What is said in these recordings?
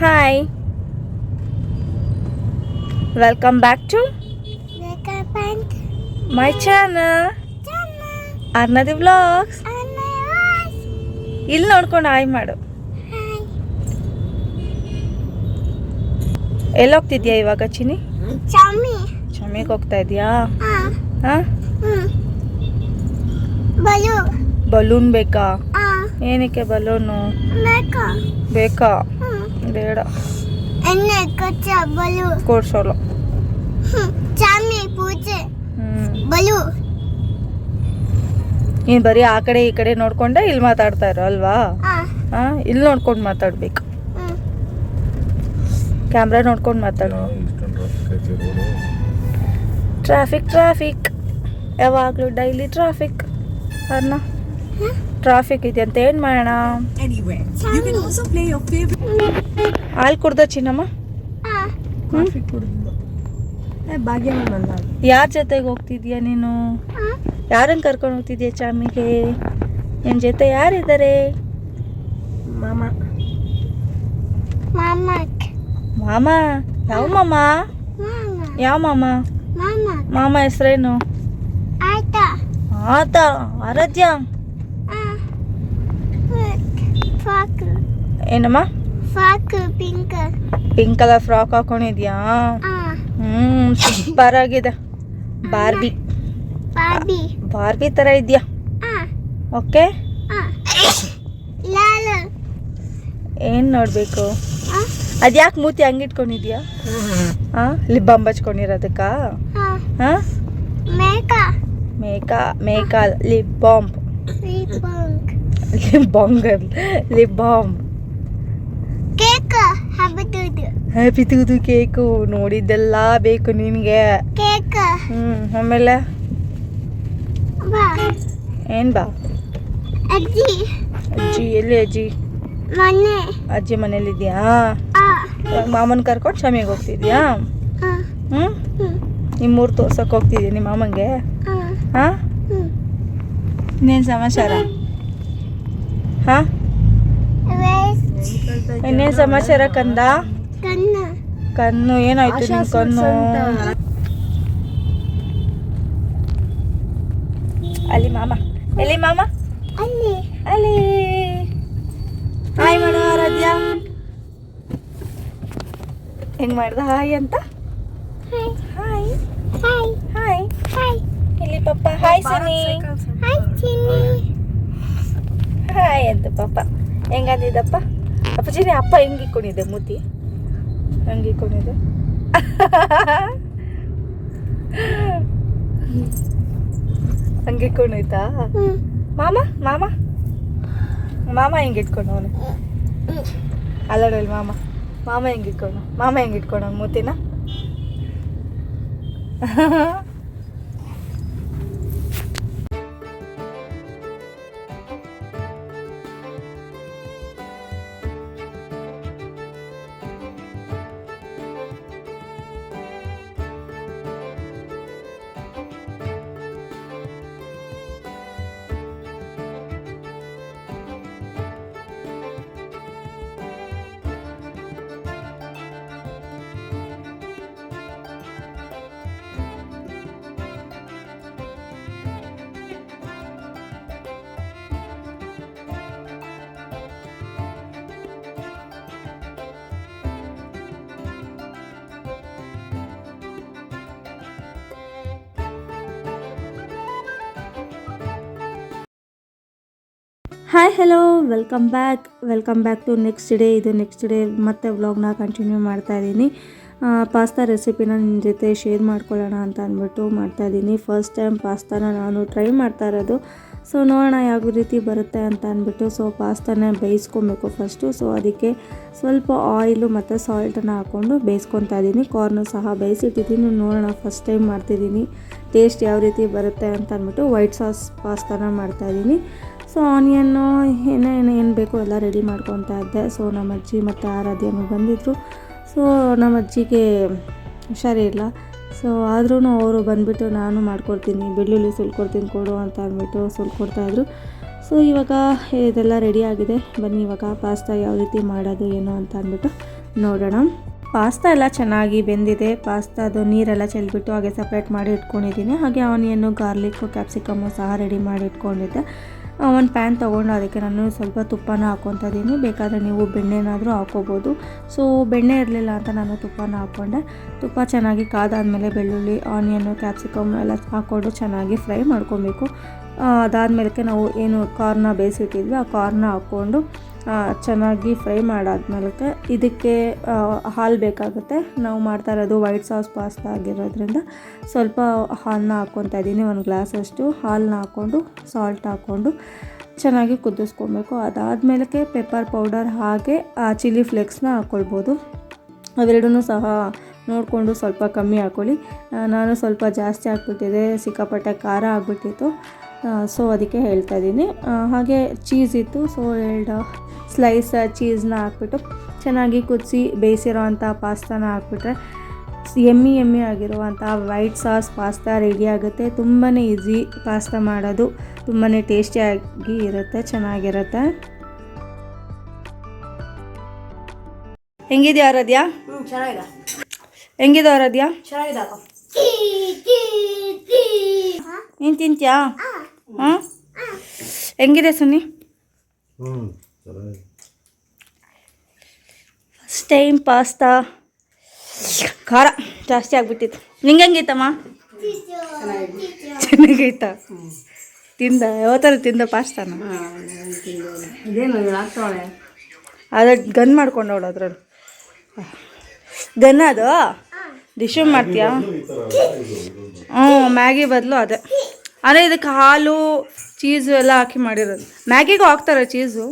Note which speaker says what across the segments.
Speaker 1: Hi, welcome back to my channel, Arnadi Vlogs. ಇಲ್ಲಿ ನೋಡ್ಕೊಂಡು hi ಮಾಡು. ಎಲ್ಲಿ ಹೋಗ್ತಿದ್ಯಾ ಇವಾಗ ಚಿನಿ? ಚಮ್ಮಿಗೆ ಹೋಗ್ತಾ ಇದೀಯಾ? ಬಲೂನ್ ಬೇಕಾ? ಏನಕ್ಕೆ ಬಲೂನು ಬೇಕಾ? ಬೇಡ ಕೊಡ್ಸೋಲ್ಲ. ನೀನು ಬರೀ ಆ ಕಡೆ ಈ ಕಡೆ ನೋಡ್ಕೊಂಡೆ ಇಲ್ಲಿ ಮಾತಾಡ್ತಾ ಇರೋ ಅಲ್ವಾ? ಇಲ್ಲಿ ನೋಡ್ಕೊಂಡು ಮಾತಾಡ್ಬೇಕು, ಕ್ಯಾಮ್ರಾ ನೋಡ್ಕೊಂಡು ಮಾತಾಡು. ಟ್ರಾಫಿಕ್ ಯಾವಾಗಲೂ ಡೈಲಿ ಟ್ರಾಫಿಕ್. ಅರ್ನ ಟ್ರಾಫಿಕ್ ಇದೆ ಅಂತ ಏನು ಮಾಡೋಣ? ಹಾಲು ಕುಡ್ದ ಚಿನ್ನಮ್ಮ? ಯಾರ ಜೊತೆಗೆ ಹೋಗ್ತಿದ್ಯಾ ನೀನು? ಯಾರನ್ನು ಕರ್ಕೊಂಡು ಹೋಗ್ತಿದ್ಯಾ ಚಾಮಿಗೆ? ನಿನ್ನ ಜೊತೆ ಯಾರಿದ್ದಾರೆ? ಮಾಮ. ಯಾವ ಮಾಮ? ಯಾವ ಮಾಮ? ಮಾಮ ಹೆಸರೇನು? ಆತ. ಆರಾಧ್ಯ ಏನಮ್ಮ? Pink colour frock ಹಾಕೊಂಡಿದ್ಯಾ? ಸೂಪರ್ ಆಗಿದೆ. ಬಾರ್ಬಿ ತರ ಇದೆಯಾ? ಓಕೆ. ಏನ್ ನೋಡ್ಬೇಕು? ಅದ್ಯಾಕೆ ಮೂತಿ ಹಂಗಿಟ್ಕೊಂಡಿದ್ಯಾ? Lip bomb ಹಚ್ಕೊಂಡಿರೋದಕ್ಕ? ಮೇಕಾ lip bomb. Lip bomb. Happy ತೂದು ಕೇಕು. ನೋಡಿದ್ದೆಲ್ಲ ಬೇಕು ನಿನಗೆ. ಆಮೇಲೆ ಏನ್ ಬಾ? ಅಜ್ಜಿ ಎಲ್ಲಿ? ಅಜ್ಜಿ ಮನೇಲಿದ್ಯಾ? ಮಾಮನ್ ಕರ್ಕೊಂಡು ಶಮಿಗೆ ಹೋಗ್ತಿದ್ಯಾ? ನಿಮ್ಮೂರು ತೋರ್ಸಕ್ ಹೋಗ್ತಿದ್ಯಾ ನಿಮ್ಮ ಮಾಮಂಗೆ? ಇನ್ನೇನು ಸಮಾಚಾರ? ಇನ್ನೇನು ಸಮಾಚಾರ ಕಂದ? ಕಣ್ಣು ಏನಾಯ್ತು ನಿನ್ ಕಣ್ಣು? ಅಲ್ಲಿ ಮಾಮ. ಎಲ್ಲಿ ಮಾಮ? ಅಲ್ಲಿ. ಹಾಯ್ ಮಾಡು ಆರಾಧ್ಯ. ಹೆಂಗ್ ಮಾಡ್ದ ಹಾಯ್ ಅಂತ? ಹಾಯ್. ಇಲ್ಲಿ ಪಪ್ಪ ಹಾಯ್ ಸನಿ. ಹಾಯ್ ಅಂತ ಪಪ್ಪ. ಹೆಂಗಂದಿದ್ದಪ್ಪ? ಅಪ್ಪಾಜಿನಿ ಅಪ್ಪ ಹೆಂಗಿಕೊಂಡಿದ್ದೆ ಮೂತಿ? ಹೆಂಗಿಕೊಂಡಿದ್ದೆ? ಹಂಗಿಟ್ಕೊಂಡೋಯ್ತಾ? ಮಾಮ ಹೆಂಗಿಟ್ಕೊಂಡು ಅವನು? ಅಲ್ಲಡಲ್ಲಿ ಮಾಮ ಹೆಂಗಿಟ್ಕೊಂಡು ಮೂತಿನ? Hi hello welcome back to next day. ಇದು ನೆಕ್ಸ್ಟ್ ಡೇ ಮತ್ತೆ ವ್ಲಾಗ್ನ ಕಂಟಿನ್ಯೂ ಮಾಡ್ತಾಯಿದ್ದೀನಿ. ಪಾಸ್ತಾ ರೆಸಿಪಿನ ನಿಮ್ಮ ಜೊತೆ ಶೇರ್ ಮಾಡ್ಕೊಳ್ಳೋಣ ಅಂತ ಅಂದ್ಬಿಟ್ಟು ಮಾಡ್ತಾಯಿದ್ದೀನಿ. ಫಸ್ಟ್ ಟೈಮ್ ಪಾಸ್ತಾನ ನಾನು ಟ್ರೈ ಮಾಡ್ತಾ ಇರೋದು. ಸೊ ನೋಡೋಣ ಯಾವ ರೀತಿ ಬರುತ್ತೆ ಅಂತ ಅಂದ್ಬಿಟ್ಟು. ಸೊ ಪಾಸ್ತಾನ ಬೇಯಿಸ್ಕೊಬೇಕು ಫಸ್ಟು. ಸೊ ಅದಕ್ಕೆ ಸ್ವಲ್ಪ ಆಯಿಲು ಮತ್ತು ಸಾಲ್ಟನ್ನು ಹಾಕ್ಕೊಂಡು ಬೇಯಿಸ್ಕೊತಾ ಇದ್ದೀನಿ. ಕಾರ್ನು ಸಹ ಬೇಯಿಸಿಟ್ಟಿದ್ದೀನಿ. ನೋಡೋಣ, ಫಸ್ಟ್ ಟೈಮ್ ಮಾಡ್ತಿದ್ದೀನಿ, ಟೇಸ್ಟ್ ಯಾವ ರೀತಿ ಬರುತ್ತೆ ಅಂತ ಅಂದ್ಬಿಟ್ಟು ವೈಟ್ ಸಾಸ್ ಪಾಸ್ತಾನ ಮಾಡ್ತಾಯಿದ್ದೀನಿ. ಸೊ ಆನಿಯನ್ನು ಏನು ಬೇಕೋ ಎಲ್ಲ ರೆಡಿ ಮಾಡ್ಕೊತಾ ಇದ್ದೆ. ಸೊ ನಮ್ಮ ಅಜ್ಜಿ ಮತ್ತು ಆರಾಧ್ಯನು ಬಂದಿದ್ದರು. ಸೊ ನಮ್ಮ ಅಜ್ಜಿಗೆ ಹುಷಾರಿಲ್ಲ. ಸೊ ಆದ್ರೂ ಅವರು ಬಂದುಬಿಟ್ಟು ನಾನು ಮಾಡ್ಕೊಡ್ತೀನಿ, ಬೆಳ್ಳುಳ್ಳಿ ಸುಲ್ಕೊಡ್ತೀನಿ ಕೊಡು ಅಂತ ಅಂದ್ಬಿಟ್ಟು ಸುಲ್ಕೊಡ್ತಾಯಿದ್ರು. ಸೊ ಇವಾಗ ಇದೆಲ್ಲ ರೆಡಿ ಆಗಿದೆ. ಬನ್ನಿ ಇವಾಗ ಪಾಸ್ತಾ ಯಾವ ರೀತಿ ಮಾಡೋದು ಏನು ಅಂತ ಅಂದ್ಬಿಟ್ಟು ನೋಡೋಣ. ಪಾಸ್ತಾ ಎಲ್ಲ ಚೆನ್ನಾಗಿ ಬೆಂದಿದೆ. ಪಾಸ್ತಾದು ನೀರೆಲ್ಲ ಚೆಲ್ಬಿಟ್ಟು ಹಾಗೆ ಸಪ್ರೇಟ್ ಮಾಡಿ ಇಟ್ಕೊಂಡಿದ್ದೀನಿ. ಹಾಗೆ ಆನಿಯನ್ನು, ಗಾರ್ಲಿಕ್ಕು, ಕ್ಯಾಪ್ಸಿಕಮ್ಮು ಸಹ ರೆಡಿ ಮಾಡಿ ಇಟ್ಕೊಂಡಿದ್ದೆ. ಒಂದು ಪ್ಯಾನ್ ತೊಗೊಂಡು ಅದಕ್ಕೆ ನಾನು ಸ್ವಲ್ಪ ತುಪ್ಪನ ಹಾಕ್ಕೊತಾ ಇದ್ದೀನಿ. ಬೇಕಾದರೆ ನೀವು ಬೆಣ್ಣೆನಾದರೂ ಹಾಕ್ಕೋಬೋದು. ಸೊ ಬೆಣ್ಣೆ ಇರಲಿಲ್ಲ ಅಂತ ನಾನು ತುಪ್ಪನ ಹಾಕ್ಕೊಂಡೆ. ತುಪ್ಪ ಚೆನ್ನಾಗಿ ಕಾದಾದಮೇಲೆ ಬೆಳ್ಳುಳ್ಳಿ, ಆನಿಯನ್ನು, ಕ್ಯಾಪ್ಸಿಕಮ್ ಎಲ್ಲ ಹಾಕ್ಕೊಂಡು ಚೆನ್ನಾಗಿ ಫ್ರೈ ಮಾಡ್ಕೊಬೇಕು. ಅದಾದಮೇಲೆ ನಾವು ಏನು ಕಾರ್ನ ಬೇಯಿಸಿಟ್ಟಿದ್ವಿ ಆ ಕಾರ್ನ ಹಾಕ್ಕೊಂಡು ಚೆನ್ನಾಗಿ ಫ್ರೈ ಮಾಡಾದ್ಮೇಲೆ ಇದಕ್ಕೆ ಹಾಲು ಬೇಕಾಗುತ್ತೆ. ನಾವು ಮಾಡ್ತಾ ಇರೋದು ವೈಟ್ ಸಾಸ್ ಪಾಸ್ತಾ ಆಗಿರೋದ್ರಿಂದ ಸ್ವಲ್ಪ ಹಾಲನ್ನ ಹಾಕ್ಕೊತಾ ಇದ್ದೀನಿ. 1 ಗ್ಲಾಸಷ್ಟು ಹಾಲನ್ನ ಹಾಕ್ಕೊಂಡು ಸಾಲ್ಟ್ ಹಾಕ್ಕೊಂಡು ಚೆನ್ನಾಗಿ ಕುದಿಸ್ಕೊಬೇಕು. ಅದಾದಮೇಲೆ ಪೆಪ್ಪರ್ ಪೌಡರ್ ಹಾಗೆ ಚಿಲ್ಲಿ ಫ್ಲೇಕ್ಸ್ನ ಹಾಕ್ಕೊಳ್ಬೋದು. ಅವೆರಡೂ ಸಹ ನೋಡಿಕೊಂಡು ಸ್ವಲ್ಪ ಕಮ್ಮಿ ಹಾಕ್ಕೊಳ್ಳಿ. ನಾನು ಸ್ವಲ್ಪ ಜಾಸ್ತಿ ಹಾಕ್ಬಿಟ್ಟಿದೆ, ಸಿಕ್ಕಾಪಟ್ಟೆ ಖಾರ ಆಗಿಬಿಟ್ಟಿತ್ತು. ಸೊ ಅದಕ್ಕೆ ಹೇಳ್ತಾ ಇದ್ದೀನಿ. ಹಾಗೆ ಚೀಸ್ ಇತ್ತು, ಸೊ 2 ಸ್ಲೈಸ್ ಚೀಸ್ನ ಹಾಕ್ಬಿಟ್ಟು ಚೆನ್ನಾಗಿ ಕುದಿಸಿ ಬೇಯಿಸಿರೋ ಅಂಥ ಪಾಸ್ತಾನ ಹಾಕ್ಬಿಟ್ರೆ ಎಮ್ಮಿ ಆಗಿರುವಂಥ ವೈಟ್ ಸಾಸ್ ಪಾಸ್ತಾ ರೆಡಿ ಆಗುತ್ತೆ. ತುಂಬಾ ಈಸಿ ಪಾಸ್ತಾ ಮಾಡೋದು, ತುಂಬಾ ಟೇಸ್ಟಿಯಾಗಿ ಇರುತ್ತೆ, ಚೆನ್ನಾಗಿರುತ್ತೆ. ಹೆಂಗಿದೆಯಾ ಆರಾಧ್ಯ? ಹೆಂಗಿದೆ ಆರಾಧ್ಯ? ನೀನು ತಿಂತ್ಯಾ? ಹಾಂ, ಹೆಂಗಿದೆ ಸುನಿ? ಫಸ್ಟ್ ಟೈಮ್ ಪಾಸ್ತಾ ಖಾರ ಜಾಸ್ತಿ ಆಗ್ಬಿಟ್ಟಿತ್ತು. ನಿಂಗೆ ಹೆಂಗೈತಮ್ಮ? ಚೆನ್ನಾಗೈತಾ? ಯಾವತ್ತಾರು ತಿಂದ ಪಾಸ್ತಾನ? ಅದ ಗನ್ ಮಾಡ್ಕೊಂಡವಳು ಅದ್ರಲ್ಲಿ. ಗನ್ ಅದು ಡಿಶ್ ಮಾಡ್ತೀಯಾ? ಮ್ಯಾಗಿ ಬದಲು ಅದೇ. ಅಂದರೆ ಇದಕ್ಕೆ ಹಾಲು ಚೀಸು ಎಲ್ಲ ಹಾಕಿ ಮಾಡಿರೋದು. ಮ್ಯಾಗಿಗೂ ಹಾಕ್ತಾರೆ ಚೀಸು.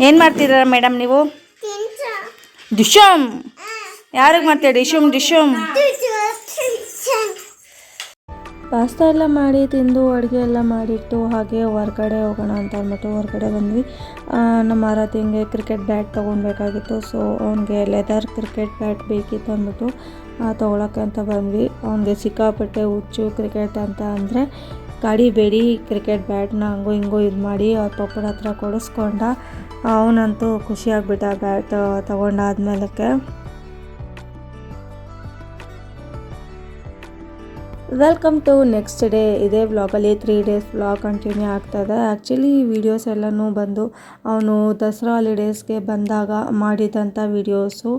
Speaker 1: ಏನು ಮಾಡ್ತೀರ ಮೇಡಮ್ ನೀವು? ಡಿಶಮ್ ಯಾರಿಗೆ ಮಾಡ್ತೀರ? ಡಿಶಮ್ ಪಾಸ್ತಾ ಎಲ್ಲ ಮಾಡಿ ತಿಂದು ಅಡುಗೆ ಎಲ್ಲ ಮಾಡಿಟ್ಟು ಹಾಗೆ ಹೊರಗಡೆ ಹೋಗೋಣ ಅಂತ ಅಂದ್ಬಿಟ್ಟು ಹೊರಗಡೆ ಬಂದ್ವಿ. ನಮ್ಮ ಆರಾಧ್ಯಂಗೆ ಕ್ರಿಕೆಟ್ ಬ್ಯಾಟ್ ತೊಗೊಳ್ಬೇಕಾಗಿತ್ತು. ಸೊ ಅವನಿಗೆ ಲೆದರ್ ಕ್ರಿಕೆಟ್ ಬ್ಯಾಟ್ ಬೇಕಿತ್ತು ಅಂದ್ಬಿಟ್ಟು ತೊಗೊಳಕ್ಕೆ ಅಂತ ಬಂದ್ವಿ. ಅವನಿಗೆ ಸಿಕ್ಕಾಪಟ್ಟೆ ಹುಚ್ಚು ಕ್ರಿಕೆಟ್ ಅಂತ ಅಂದರೆ ಗಾಡಿ ಬೇಡಿ ಕ್ರಿಕೆಟ್ ಬ್ಯಾಟ್ನ ಹಂಗೋ ಹಿಂಗೋ ಇದು ಮಾಡಿ ಅವ್ರ ಪಪ್ಪನ ಹತ್ರ ಕೊಡಿಸ್ಕೊಂಡ. ಅವನಂತೂ ಖುಷಿಯಾಗ್ಬಿಟ್ಟ ಬ್ಯಾಟ್ ತೊಗೊಂಡಾದ್ಮೇಲಕ್ಕೆ. Welcome to next day. ಇದೇ ವ್ಲಾಗಲ್ಲಿ 3 ಡೇಸ್ ವ್ಲಾಗ್ ಕಂಟಿನ್ಯೂ ಆಗ್ತಾಯಿದೆ. ಆ್ಯಕ್ಚುಲಿ ಈ ವಿಡಿಯೋಸ್ ಎಲ್ಲನೂ ಬಂದು ಅವನು ದಸರಾ ಹಾಲಿಡೇಸ್ಗೆ ಬಂದಾಗ ಮಾಡಿದಂಥ ವೀಡಿಯೋಸು.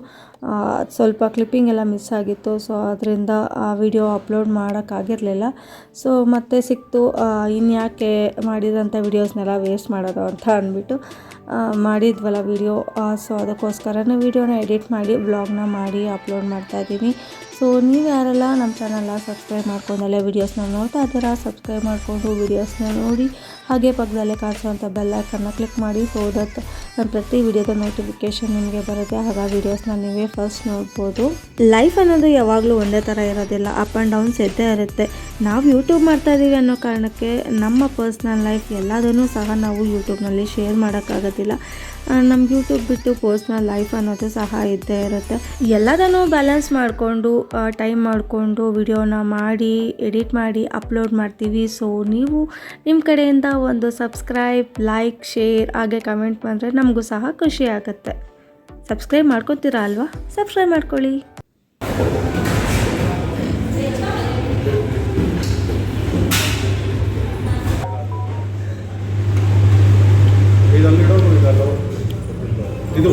Speaker 1: ಸ್ವಲ್ಪ ಕ್ಲಿಪ್ಪಿಂಗ್ ಎಲ್ಲ ಮಿಸ್ ಆಗಿತ್ತು. ಸೊ ಅದರಿಂದ ಆ ವಿಡಿಯೋ ಅಪ್ಲೋಡ್ ಮಾಡೋಕ್ಕಾಗಿರಲಿಲ್ಲ. ಸೊ ಮತ್ತೆ ಸಿಕ್ತು, ಇನ್ಯಾಕೆ ಮಾಡಿದಂಥ ವೀಡಿಯೋಸ್ನೆಲ್ಲ ವೇಸ್ಟ್ ಮಾಡೋದು ಅಂತ ಅಂದ್ಬಿಟ್ಟು ಮಾಡಿದ್ವಲ್ಲ ವಿಡಿಯೋ. ಸೊ ಅದಕ್ಕೋಸ್ಕರನೇ ವಿಡಿಯೋನ ಎಡಿಟ್ ಮಾಡಿ ವ್ಲಾಗ್ನ ಮಾಡಿ ಅಪ್ಲೋಡ್ ಮಾಡ್ತಾಯಿದ್ದೀನಿ. ಸೊ ನೀವು ಯಾರೆಲ್ಲ ನಮ್ಮ ಚಾನಲ್ನ ಸಬ್ಸ್ಕ್ರೈಬ್ ಮಾಡ್ಕೊಂಡಲ್ಲೇ ವೀಡಿಯೋಸ್ನ ನೋಡ್ತಾ ಇದ್ದೀರಾ, ಸಬ್ಸ್ಕ್ರೈಬ್ ಮಾಡಿಕೊಂಡು ವೀಡಿಯೋಸ್ನ ನೋಡಿ ಹಾಗೆ ಪಕ್ಕದಲ್ಲೇ ಕಾಣಿಸುವಂಥ ಬೆಲ್ ಐಕನ್ನ ಕ್ಲಿಕ್ ಮಾಡಿ. ಸೊ ದಟ್ ನಾನು ಪ್ರತಿ ವಿಡಿಯೋದ ನೋಟಿಫಿಕೇಷನ್ ನಿಮಗೆ ಬರುತ್ತೆ. ಆಗ ವೀಡಿಯೋಸ್ನ ನೀವೇ ಫಸ್ಟ್ ನೋಡ್ಬೋದು. ಲೈಫ್ ಅನ್ನೋದು ಯಾವಾಗಲೂ ಒಂದೇ ಥರ ಇರೋದಿಲ್ಲ, ಅಪ್ ಆ್ಯಂಡ್ ಡೌನ್ಸ್ ಇದ್ದೇ ಇರುತ್ತೆ. ನಾವು ಯೂಟ್ಯೂಬ್ ಮಾಡ್ತಾಯಿದ್ದೀವಿ ಅನ್ನೋ ಕಾರಣಕ್ಕೆ ನಮ್ಮ ಪರ್ಸ್ನಲ್ ಲೈಫ್ ಎಲ್ಲದನ್ನೂ ಸಹ ನಾವು ಯೂಟ್ಯೂಬ್ನಲ್ಲಿ ಶೇರ್ ಮಾಡೋಕ್ಕಾಗೋದಿಲ್ಲ. ನಮ್ಮ ಯೂಟ್ಯೂಬ್ ಬಿಟ್ಟು ಪರ್ಸ್ನಲ್ ಲೈಫ್ ಅನ್ನೋದು ಸಹ ಇದ್ದೇ ಇರುತ್ತೆ. ಎಲ್ಲದನ್ನೂ ಬ್ಯಾಲೆನ್ಸ್ ಮಾಡಿಕೊಂಡು ಟೈಮ್ ಮಾಡಿಕೊಂಡು ವಿಡಿಯೋನ ಮಾಡಿ ಎಡಿಟ್ ಮಾಡಿ ಅಪ್ಲೋಡ್ ಮಾಡ್ತೀವಿ. ಸೊ ನೀವು ನಿಮ್ಮ ಕಡೆಯಿಂದ ಒಂದು ಸಬ್ಸ್ಕ್ರೈಬ್, ಲೈಕ್, ಶೇರ್ ಹಾಗೆ ಕಮೆಂಟ್ ಬಂದರೆ ನಮಗೂ ಸಹ ಖುಷಿ ಆಗುತ್ತೆ. ಸಬ್ಸ್ಕ್ರೈಬ್ ಮಾಡ್ಕೊತೀರಾ ಅಲ್ವಾ? ಸಬ್ಸ್ಕ್ರೈಬ್ ಮಾಡ್ಕೊಳ್ಳಿ.
Speaker 2: ಇದು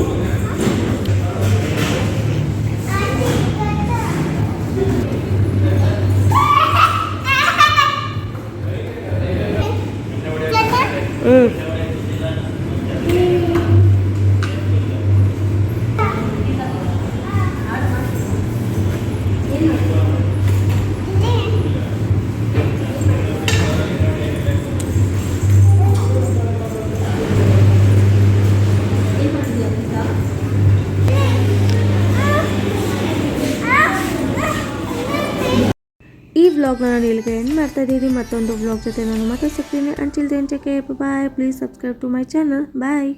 Speaker 1: ಈ ವ್ಲಾಗ್ನ ನಾನು ಇಲ್ಲಿಗೆ ಎಂಡ್ ಮಾಡ್ತಾ ಇದ್ದೀನಿ. ಮತ್ತೊಂದು ವ್ಲಾಗ್ ಜೊತೆ ನಾನು ಮತ್ತೆ ಸಿಗ್ತೀನಿ. Until then take care, bye. Please subscribe to my channel. Bye.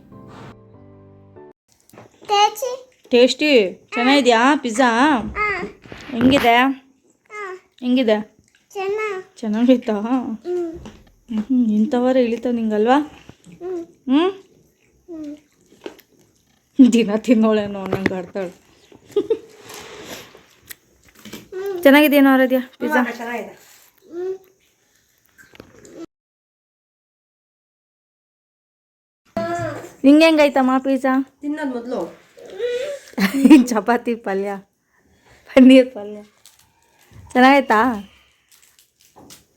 Speaker 1: Tasty ಚೆನ್ನಾಗಿದೆಯಾ ಪಿಜ್ಜಾ? ಹೆಂಗಿದೆ? ಚೆನ್ನಾಗೈತಾ? ಇಂಥವರ ಇಳಿತಾವ ನಿಂಗಲ್ವಾ? ಹ್ಞೂ ದಿನ ತಿನ್ನೋಳೇನೋ ನಂಗೆ ಆಡ್ತಾಳೆ. ಚೆನ್ನಾಗಿದೆಯೇನೋ ಆರಾಧ್ಯ ಪಿಜ್ಜಾ?
Speaker 3: ಚೆನ್ನಾಗಿದೆ.
Speaker 1: ನಿಂಗೆ ಹೆಂಗೈತಮ್ಮ ಪಿಜ್ಜಾ?
Speaker 3: ತಿನ್ನೋದು ಮೊದಲು.
Speaker 1: ಚಪಾತಿ ಪಲ್ಯ, ಪನ್ನೀರ್ ಪಲ್ಯ ಚೆನ್ನಾಗೈತಾ?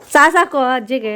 Speaker 1: ಸಾಕು ಅಜ್ಜಿಗೆ.